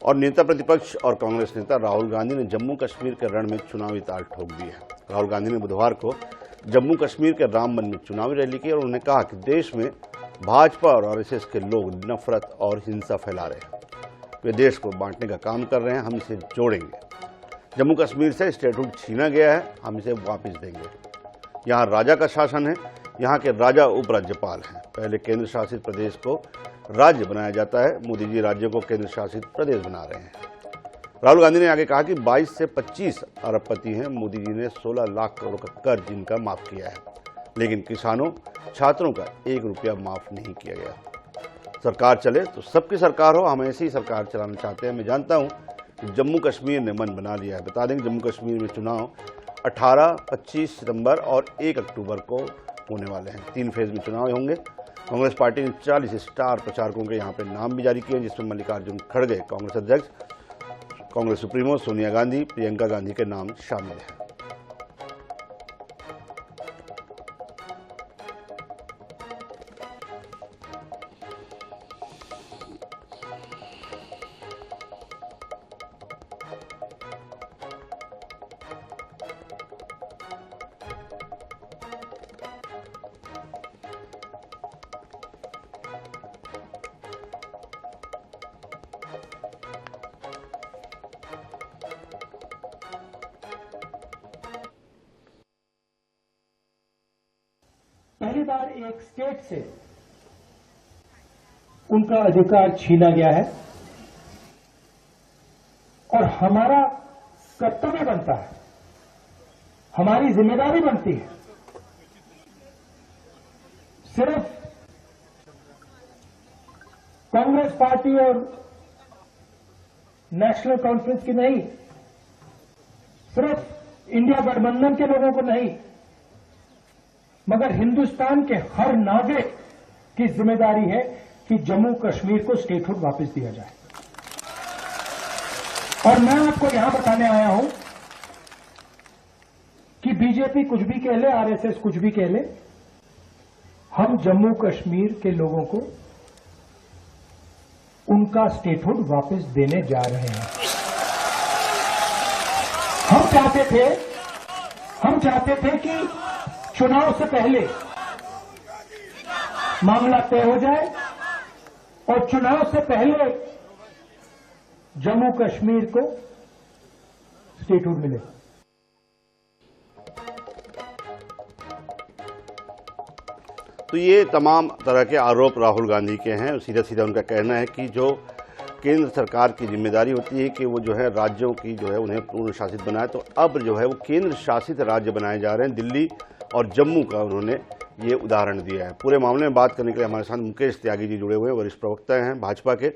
और नेता प्रतिपक्ष और कांग्रेस नेता राहुल गांधी ने जम्मू कश्मीर के रण में चुनावी ताल ठोक दी है। राहुल गांधी ने बुधवार को जम्मू कश्मीर के रामबन में चुनावी रैली की और उन्होंने कहा कि देश में भाजपा और आरएसएस के लोग नफरत और हिंसा फैला रहे हैं। वे देश को बांटने का काम कर रहे हैं, हम इसे जोड़ेंगे। जम्मू कश्मीर से स्टेटहुड छीना गया है, हम इसे वापस देंगे। यहाँ राजा का शासन है, यहाँ के राजा उपराज्यपाल हैं। पहले केंद्र शासित प्रदेश को राज्य बनाया जाता है, मोदी जी राज्यों को केंद्र शासित प्रदेश बना रहे हैं। राहुल गांधी ने आगे कहा कि 22 से 25 अरबपति हैं, मोदी जी ने 16 लाख करोड़ का कर्ज इनका माफ किया है, लेकिन किसानों छात्रों का 1 रुपया माफ नहीं किया गया। सरकार चले तो सबकी सरकार हो, हम ऐसी ही सरकार चलाना चाहते हैं। मैं जानता हूं कि जम्मू कश्मीर ने मन बना लिया है। बता दें कि जम्मू कश्मीर में चुनाव 18, 25 सितंबर और 1 अक्टूबर को होने वाले हैं। 3 फेज में चुनाव होंगे। कांग्रेस पार्टी ने 40 स्टार प्रचारकों के यहाँ पे नाम भी जारी किए, जिसमें मल्लिकार्जुन खड़गे कांग्रेस अध्यक्ष, कांग्रेस सुप्रीमो सोनिया गांधी, प्रियंका गांधी के नाम शामिल हैं। पहली बार एक स्टेट से उनका अधिकार छीना गया है और हमारा कर्तव्य बनता है, हमारी जिम्मेदारी बनती है सिर्फ कांग्रेस पार्टी और नेशनल कॉन्फ्रेंस की नहीं, सिर्फ इंडिया गठबंधन के लोगों को नहीं, मगर हिंदुस्तान के हर नागरिक की जिम्मेदारी है कि जम्मू कश्मीर को स्टेटहुड वापस दिया जाए। और मैं आपको यहां बताने आया हूं कि बीजेपी कुछ भी कह ले, आरएसएस कुछ भी कह ले, हम जम्मू कश्मीर के लोगों को उनका स्टेटहुड वापस देने जा रहे हैं। हम चाहते थे कि चुनाव से पहले मामला तय हो जाए और चुनाव से पहले जम्मू कश्मीर को स्टेटहुड मिले। तो ये तमाम तरह के आरोप राहुल गांधी के हैं। सीधा सीधा उनका कहना है कि जो केंद्र सरकार की जिम्मेदारी होती है कि वो जो है राज्यों की जो है उन्हें पूर्ण शासित बनाए, तो अब जो है वो केंद्र शासित राज्य बनाए जा रहे हैं। दिल्ली और जम्मू का उन्होंने ये उदाहरण दिया है। पूरे मामले में बात करने के लिए हमारे साथ मुकेश त्यागी जी जुड़े हुए हैं, वरिष्ठ प्रवक्ता हैं भाजपा के।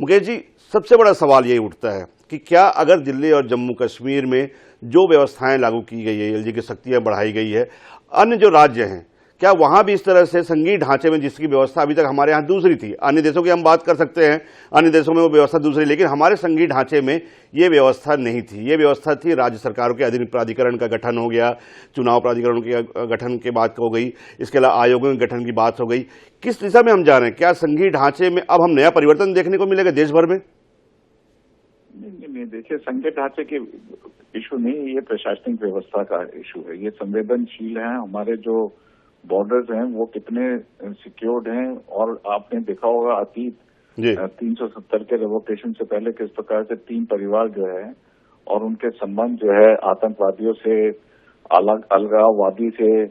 मुकेश जी, सबसे बड़ा सवाल यही उठता है कि क्या अगर दिल्ली और जम्मू कश्मीर में जो व्यवस्थाएं लागू की गई है, एलजी की शक्तियां बढ़ाई गई है, अन्य जो राज्य हैं क्या वहां भी इस तरह से संघीय ढांचे में जिसकी व्यवस्था अभी तक हमारे यहाँ दूसरी थी, अन्य देशों की हम बात कर सकते हैं, अन्य देशों में वो व्यवस्था दूसरी, लेकिन हमारे संघीय ढांचे में ये व्यवस्था नहीं थी। ये व्यवस्था थी राज्य सरकारों के अधीन प्राधिकरण का गठन हो गया, चुनाव प्राधिकरण के गठन की बात हो गई, इसके अलावा आयोगों के गठन की बात हो गई। किस दिशा में हम जा रहे हैं? क्या संघीय ढांचे में अब हम नया परिवर्तन देखने को मिलेगा देश भर में? नहीं, देखिए, संघीय ढांचे के इशू नहीं, ये प्रशासनिक व्यवस्था का इशू है। ये संवेदनशील है। हमारे जो बॉर्डर्स हैं वो कितने सिक्योर्ड हैं, और आपने देखा होगा अतीत 370 के रेवोकेशन से पहले किस प्रकार से 3 परिवार जो है और उनके संबंध जो है आतंकवादियों से, अलगाववादी से,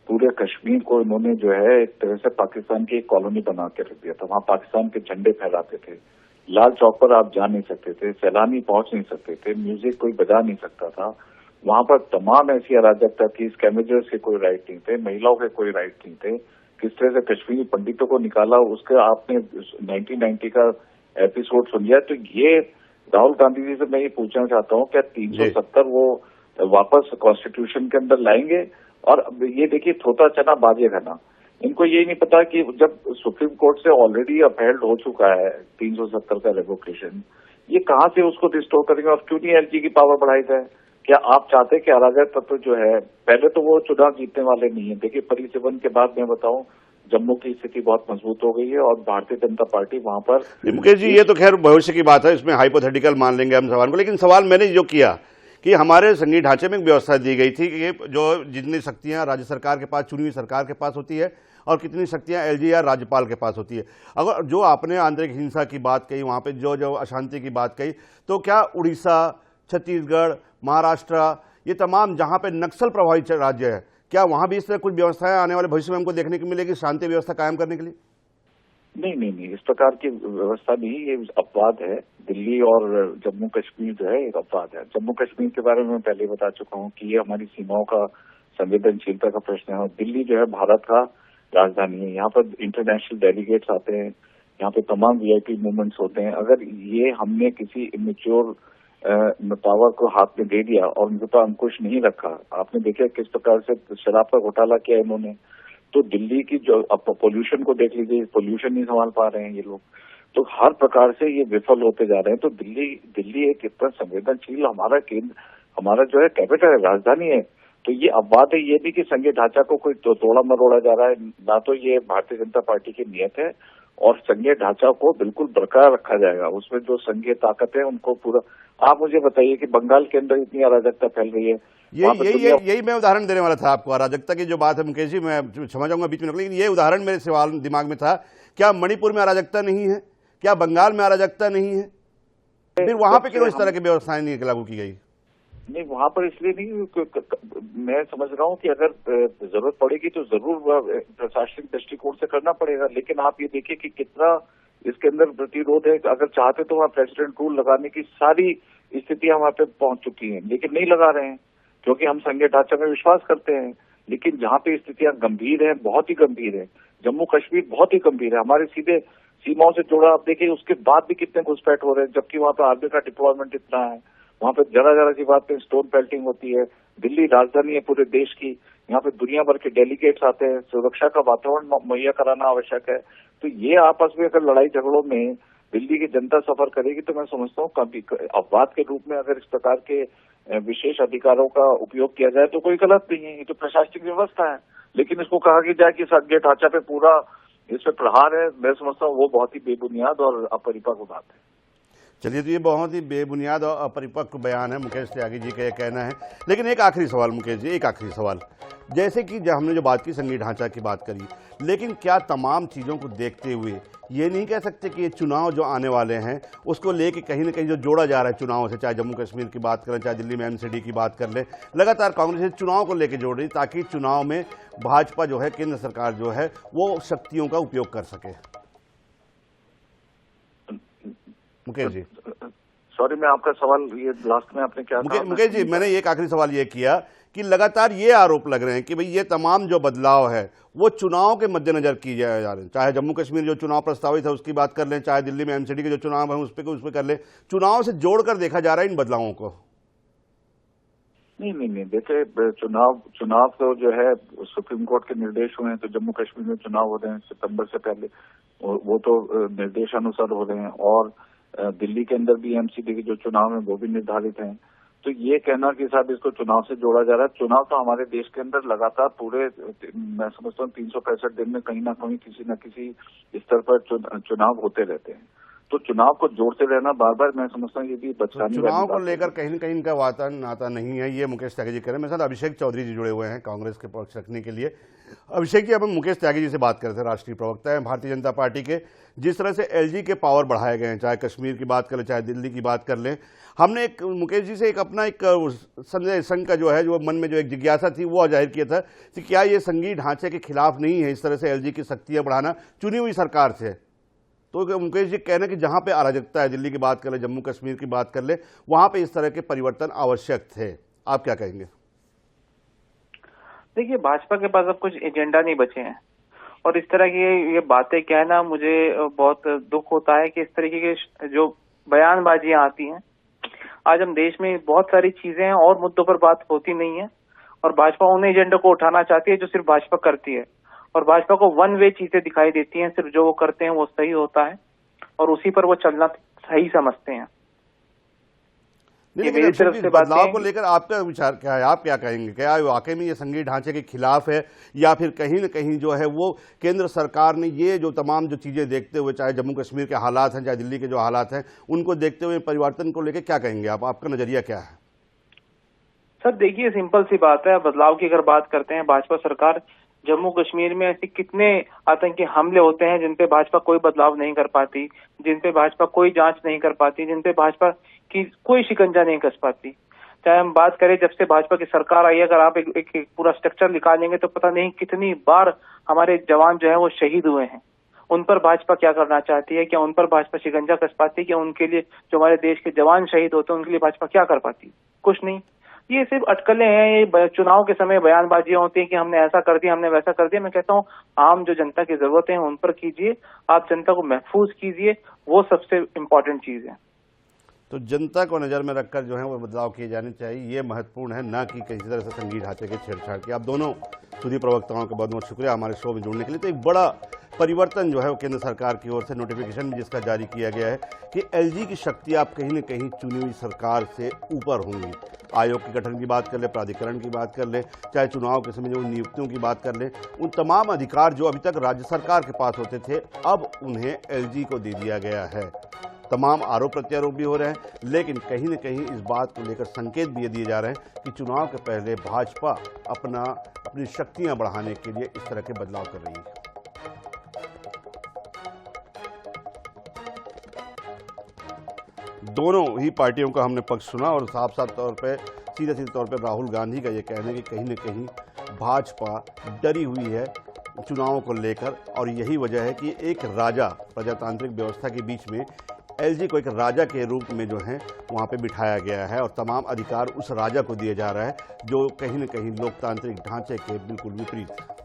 पूरे कश्मीर को इन्होंने जो है एक तरह से पाकिस्तान की एक कॉलोनी बना के रख दिया था। वहां पाकिस्तान के झंडे फहराते थे, लाल चौक पर आप जा नहीं सकते थे, सैलानी पहुंच नहीं सकते थे, म्यूजिक कोई बजा नहीं सकता था। वहां पर तमाम ऐसी अराजकता थी, स्कैमेजर्स के कोई राइट नहीं थे, महिलाओं के कोई राइट नहीं थे। किस तरह से कश्मीरी पंडितों को निकाला, उसके आपने 1990 का एपिसोड सुन लिया। तो ये राहुल गांधी जी से मैं ये पूछना चाहता हूँ, क्या 370 वो वापस कॉन्स्टिट्यूशन के अंदर लाएंगे? और ये देखिए, थोथा चना बाजे खाना, इनको ये नहीं पता कि जब सुप्रीम कोर्ट से ऑलरेडी अपहेल्ड हो चुका है 370 का रेवोकेशन, ये कहाँ से उसको रिस्टोर करेंगे? और क्यों नहीं एलजी की पावर बढ़ाई जाए? क्या आप चाहते कि अराजक तत्व जो है, पहले तो वो चुनाव जीतने वाले नहीं है। देखिए, परिसीमन के बाद मैं बताऊं, जम्मू की स्थिति बहुत मजबूत हो गई है और भारतीय जनता पार्टी वहां पर। मुकेश जी, ये तो खैर भविष्य की बात है, इसमें हाइपोथेटिकल मान लेंगे हम सवाल को, लेकिन सवाल मैंने जो किया कि हमारे संघीय ढांचे में एक व्यवस्था दी गई थी कि जो जितनी शक्तियां राज्य सरकार के पास, चुनी हुई सरकार के पास होती है, और कितनी शक्तियां एलजी या राज्यपाल के पास होती है। अगर जो आपने आंतरिक हिंसा की बात कही, वहां पे जो जो अशांति की बात कही, तो क्या उड़ीसा, छत्तीसगढ़, महाराष्ट्र, ये तमाम जहां पे नक्सल प्रभावित राज्य है, क्या वहां भी इस तरह कुछ व्यवस्थाएं आने वाले भविष्य में हमको देखने को मिलेगी शांति व्यवस्था कायम करने के लिए? नहीं, इस प्रकार की व्यवस्था नहीं, ये अपवाद है। दिल्ली और जम्मू कश्मीर जो है एक अपवाद है। जम्मू कश्मीर के बारे में मैं पहले बता चुका हूँ कि ये हमारी सीमाओं का संवेदनशीलता का प्रश्न है। और दिल्ली जो है भारत का राजधानी है, यहाँ पर इंटरनेशनल डेलीगेट्स आते हैं, यहाँ पे तमाम वीआईपी मूवमेंट्स होते हैं। अगर ये हमने किसी इमेच्योर पावर को हाथ में दे दिया और उनके ऊपर अंकुश नहीं रखा, आपने देखा किस प्रकार से शराब का घोटाला किया इन्होंने, तो दिल्ली की जो पोल्यूशन को देख लीजिए, पोल्यूशन नहीं संभाल पा रहे हैं ये लोग, तो हर प्रकार से ये विफल होते जा रहे हैं। तो दिल्ली एक इतना संवेदनशील हमारा केंद्र, हमारा जो है कैपिटल है, राजधानी है। तो ये अब बात है ये भी कि संघीय ढांचा को कोई तोड़ा मरोड़ा जा रहा है, ना तो ये भारतीय जनता पार्टी की नीयत है, और संघीय ढांचा को बिल्कुल बरकरार रखा जाएगा। उसमें जो संघीय ताकत है उनको पूरा। आप मुझे बताइए कि बंगाल के अंदर इतनी अराजकता फैल रही है, यही मैं उदाहरण देने वाला था आपको। अराजकता की जो बात है मुकेश जी, मैं क्षमा चाहूंगा बीच में, लेकिन ये उदाहरण मेरे सवाल दिमाग में था। क्या मणिपुर में अराजकता नहीं है? क्या बंगाल में अराजकता नहीं है? फिर वहां पे क्यों इस तरह की व्यवस्थाएं नहीं लागू की गई? नहीं, वहां पर इसलिए नहीं, मैं समझ रहा हूं कि अगर जरूरत पड़ेगी तो जरूर प्रशासनिक दृष्टिकोण से करना पड़ेगा। लेकिन आप ये देखिए कि कितना इसके अंदर प्रतिरोध है। अगर चाहते तो वहाँ प्रेसिडेंट रूल लगाने की सारी स्थितियां वहां पे पहुंच चुकी हैं, लेकिन नहीं लगा रहे हैं, क्योंकि हम संघीय ढांचे में विश्वास करते हैं। लेकिन जहाँ पे स्थितियां गंभीर है, बहुत ही गंभीर है, जम्मू कश्मीर बहुत ही गंभीर है, हमारे सीधे सीमाओं से जुड़ा, आप देखिए उसके बाद भी कितने घुसपैठ हो रहे हैं, जबकि वहाँ पे आर्मी का डिप्लॉयमेंट इतना है। वहाँ पे जरा सी बात पे स्टोन पेल्टिंग होती है। दिल्ली राजधानी है पूरे देश की, यहाँ पे दुनिया भर के डेलीगेट्स आते हैं, सुरक्षा का वातावरण मुहैया कराना आवश्यक है। तो ये आपस में अगर लड़ाई झगड़ों में दिल्ली की जनता सफर करेगी, तो मैं समझता हूँ कभी अपवाद के रूप में अगर इस प्रकार के विशेष अधिकारों का उपयोग किया जाए तो कोई गलत नहीं है, ये तो प्रशासनिक व्यवस्था है। लेकिन इसको कहा कि जाए कि संघीय ढांचा पे पूरा इस पे प्रहार है, मैं समझता हूँ वो बहुत ही बेबुनियाद और अपरिपक्व बात है। चलिए, तो ये बहुत ही बेबुनियाद और अपरिपक्व बयान है मुकेश त्यागी जी का ये कहना है। लेकिन एक आखिरी सवाल मुकेश जी, एक आखिरी सवाल, जैसे कि जब हमने जो बात की संघीय ढांचा की बात करी, लेकिन क्या तमाम चीज़ों को देखते हुए ये नहीं कह सकते कि ये चुनाव जो आने वाले हैं उसको लेके कहीं ना कहीं जो जोड़ा जा रहा है चुनाव से, चाहे जम्मू कश्मीर की बात करें, चाहे दिल्ली में एमसीडी की बात कर लें, लगातार कांग्रेस चुनाव को लेकर जोड़ रही ताकि चुनाव में भाजपा जो है, केंद्र सरकार जो है, वो शक्तियों का उपयोग कर सके। मुकेश जी, सॉरी, मैं आपका सवाल ये लास्ट में आपने क्या कहा? मुकेश जी, मैंने एक आखिरी सवाल ये किया कि लगातार ये आरोप लग रहे हैं कि भाई ये तमाम जो बदलाव है वो चुनाव के मद्देनजर किए जा रहे हैं। चाहे जम्मू कश्मीर जो चुनाव प्रस्तावित है उसकी बात कर लें, चाहे दिल्ली में एमसीडी के जो चुनाव है उस पर कर लें, चुनाव से जोड़कर देखा जा रहा है इन बदलावों को। नहीं, देखिए चुनाव तो जो है सुप्रीम कोर्ट के निर्देश हुए हैं, तो जम्मू कश्मीर में चुनाव हो रहे हैं सितंबर से पहले, वो तो निर्देशानुसार हो रहे हैं। और दिल्ली के अंदर भी एमसीडी के जो चुनाव है वो भी निर्धारित हैं। तो ये कहना कि साहब इसको चुनाव से जोड़ा जा रहा है, चुनाव तो हमारे देश के अंदर लगातार पूरे, मैं समझता हूँ 365 दिन में कहीं ना कहीं किसी न किसी स्तर पर चुनाव होते रहते हैं। तो चुनाव को जोड़ते रहना बार बार, मैं समझता हूँ ये भी बचकानी चुनाव को लेकर कहीं न कहीं इनका वाता नाता नहीं है, ये मुकेश त्यागी जी कह रहे हैं। मेरे साथ अभिषेक चौधरी जी जुड़े हुए हैं कांग्रेस के पक्ष रखने के लिए। अभिषेक जी, अब हम मुकेश त्यागी जी से बात कर रहे थे, राष्ट्रीय प्रवक्ता है भारतीय जनता पार्टी के। जिस तरह से एलजी के पावर बढ़ाए गए हैं, चाहे कश्मीर की बात कर लें, चाहे दिल्ली की बात कर लें, हमने एक मुकेश जी से एक अपना एक संजय संघ का जो है, जो मन में जो एक जिज्ञासा थी वो जाहिर किया था कि क्या ये संघीय ढांचे के खिलाफ नहीं है इस तरह से एलजी की शक्तियां बढ़ाना चुनी हुई सरकार से? तो मुकेश जी कहना कि जहां पे अराजकता है, दिल्ली की बात कर ले, जम्मू कश्मीर की बात कर ले, वहां पे इस तरह के परिवर्तन आवश्यक थे। आप क्या कहेंगे? देखिए, भाजपा के पास अब कुछ एजेंडा नहीं बचे हैं, और इस तरह की ये बातें कहना मुझे बहुत दुख होता है कि इस तरीके के जो बयानबाजियां आती हैं। आज हम देश में बहुत सारी चीजें हैं और मुद्दों पर बात होती नहीं है, और भाजपा उन एजेंडा को उठाना चाहती है जो सिर्फ भाजपा करती है, और भाजपा को वन वे चीजें दिखाई देती हैं, सिर्फ जो वो करते हैं वो सही होता है और उसी पर वो चलना सही समझते हैं। नहीं, ये लेकिन मेरी अब फिर तरफ भी से बदलाव बातें को लेकर आपका विचार क्या है? आप क्या कहेंगे? क्या वाकई में ये संघीय ढांचे के खिलाफ है, या फिर कहीं न कहीं जो है वो केंद्र सरकार ने ये जो तमाम जो चीजें देखते हुए, चाहे जम्मू कश्मीर के हालात हैं, चाहे दिल्ली के जो हालात हैं, उनको देखते हुए परिवर्तन को लेकर क्या कहेंगे आप? आपका नजरिया क्या है? सर देखिए, सिंपल सी बात है, बदलाव की अगर बात करते हैं, भाजपा सरकार जम्मू कश्मीर में ऐसे कितने आतंकी हमले होते हैं जिन पे भाजपा कोई बदलाव नहीं कर पाती, जिन पे भाजपा कोई जांच नहीं कर पाती, जिन पे भाजपा की कोई शिकंजा नहीं कस पाती। चाहे हम बात करें जब से भाजपा की सरकार आई है, अगर आप एक पूरा स्ट्रक्चर निकालेंगे तो पता नहीं कितनी बार हमारे जवान जो है वो शहीद हुए हैं। उन पर भाजपा क्या करना चाहती है? क्या उन पर भाजपा शिकंजा कस पाती है? क्या उनके लिए, जो हमारे देश के जवान शहीद होते हैं, उनके लिए भाजपा क्या कर पाती? कुछ नहीं। ये सिर्फ अटकलें हैं, ये चुनाव के समय बयानबाजियां होती हैं कि हमने ऐसा कर दिया, हमने वैसा कर दिया। मैं कहता हूँ आम जो जनता की जरूरतें हैं उन पर कीजिए, आप जनता को महफूज कीजिए, वो सबसे इम्पोर्टेंट चीज है। तो जनता को नज़र में रखकर जो है वो बदलाव किए जाने चाहिए, ये महत्वपूर्ण है, ना कि किसी तरह से संघीय ढांचे के छेड़छाड़ की। आप दोनों सुधी प्रवक्ताओं का बहुत बहुत शुक्रिया हमारे शो में जुड़ने के लिए। तो एक बड़ा परिवर्तन जो है वो केंद्र सरकार की ओर से नोटिफिकेशन भी जिसका जारी किया गया है कि एलजी की शक्ति आप कहीं न कहीं चुनी हुई सरकार से ऊपर होंगी। आयोग के गठन की बात कर ले, प्राधिकरण की बात कर ले, चाहे चुनाव के समय जो नियुक्तियों की बात कर ले, उन तमाम अधिकार जो अभी तक राज्य सरकार के पास होते थे अब उन्हें एलजी को दे दिया गया है। तमाम आरोप प्रत्यारोप भी हो रहे हैं, लेकिन कहीं न कहीं इस बात को लेकर संकेत भी ये दिए जा रहे हैं कि चुनाव के पहले भाजपा अपनी शक्तियां बढ़ाने के लिए इस तरह के बदलाव कर रही है। दोनों ही पार्टियों का हमने पक्ष सुना और साफ साफ तौर पे, सीधे सीधे तौर पे राहुल गांधी का ये कहना है कि कहीं न कहीं भाजपा डरी हुई है चुनावों को लेकर, और यही वजह है कि एक राजा प्रजातांत्रिक व्यवस्था के बीच में एलजी को एक राजा के रूप में जो है वहाँ पे बिठाया गया है और तमाम अधिकार उस राजा को दिए जा रहा है, जो कहीं न कहीं लोकतांत्रिक ढांचे के बिल्कुल विपरीत है।